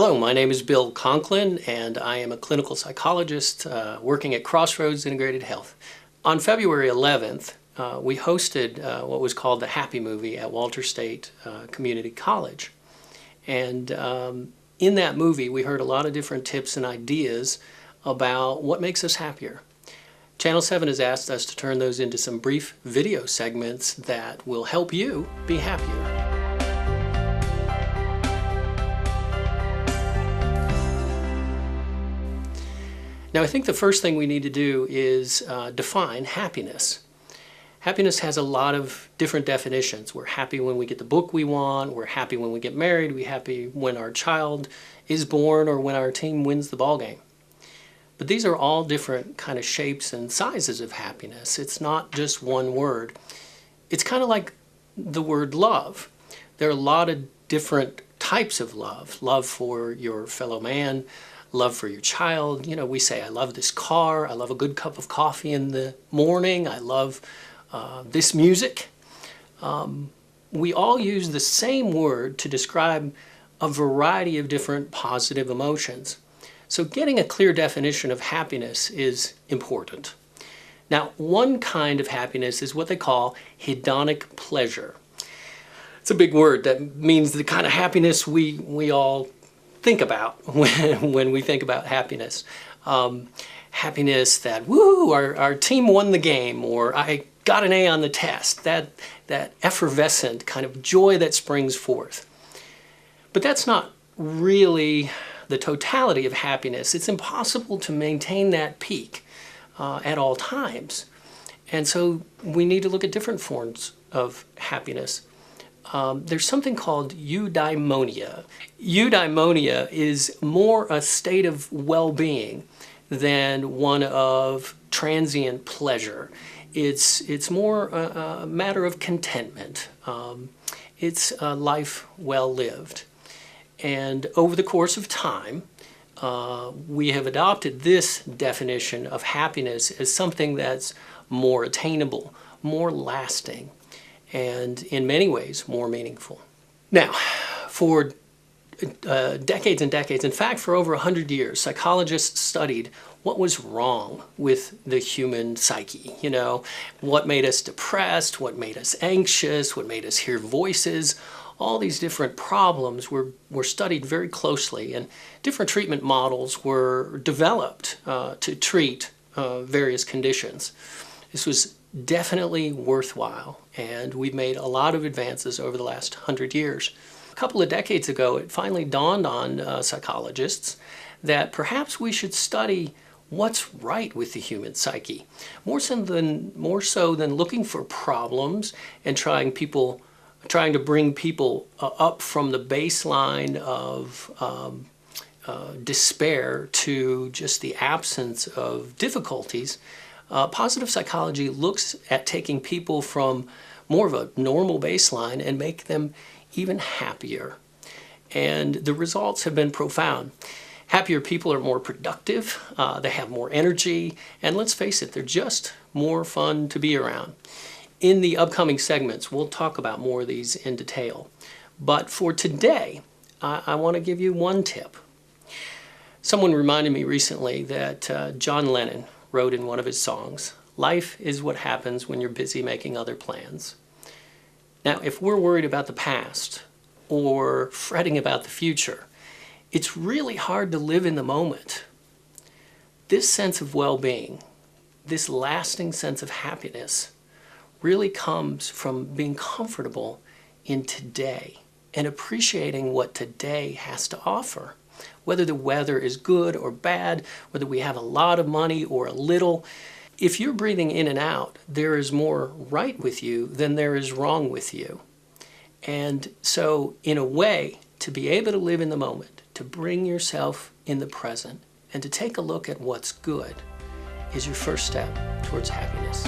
Hello, my name is Bill Conklin, and I am a clinical psychologist working at Crossroads Integrated Health. On February 11th, we hosted what was called the Happy Movie at Walter State Community College. And in that movie, we heard a lot of different tips and ideas about what makes us happier. Channel 7 has asked us to turn those into some brief video segments that will help you be happier. Now, I think the first thing we need to do is define happiness. Happiness has a lot of different definitions. We're happy when we get the book we want, we're happy when we get married, we're happy when our child is born, or when our team wins the ball game. But these are all different kind of shapes and sizes of happiness. It's not just one word. It's kind of like the word love. There are a lot of different types of love. Love for your fellow man, love for your child. You know, we say, I love this car, I love a good cup of coffee in the morning, I love this music. We all use the same word to describe a variety of different positive emotions. So getting a clear definition of happiness is important. Now, one kind of happiness is what they call hedonic pleasure. It's a big word that means the kind of happiness we all think about when we think about happiness. Happiness that, woo, our team won the game, or I got an A on the test, that effervescent kind of joy that springs forth. But that's not really the totality of happiness. It's impossible to maintain that peak at all times. And so we need to look at different forms of happiness. There's something called eudaimonia. Eudaimonia is more a state of well-being than one of transient pleasure. It's more a matter of contentment. It's a life well lived. And over the course of time, we have adopted this definition of happiness as something that's more attainable, more lasting, and in many ways more meaningful. Now, for decades and decades, in fact for over 100 years, psychologists studied what was wrong with the human psyche. You know, what made us depressed, what made us anxious, what made us hear voices. All these different problems were studied very closely, and different treatment models were developed to treat various conditions. This was definitely worthwhile, and we've made a lot of advances over the last 100 years. A couple of decades ago, it finally dawned on psychologists that perhaps we should study what's right with the human psyche, more so than looking for problems and trying to bring people up from the baseline of despair to just the absence of difficulties. Positive psychology looks at taking people from more of a normal baseline and make them even happier. And the results have been profound. Happier people are more productive, they have more energy, and let's face it, they're just more fun to be around. In the upcoming segments, we'll talk about more of these in detail. But for today, I want to give you one tip. Someone reminded me recently that John Lennon wrote in one of his songs, "Life is what happens when you're busy making other plans." Now, if we're worried about the past or fretting about the future, it's really hard to live in the moment. This sense of well-being, this lasting sense of happiness, really comes from being comfortable in today and appreciating what today has to offer. Whether the weather is good or bad, whether we have a lot of money or a little, if you're breathing in and out, there is more right with you than there is wrong with you. And so, in a way, to be able to live in the moment, to bring yourself in the present, and to take a look at what's good is your first step towards happiness.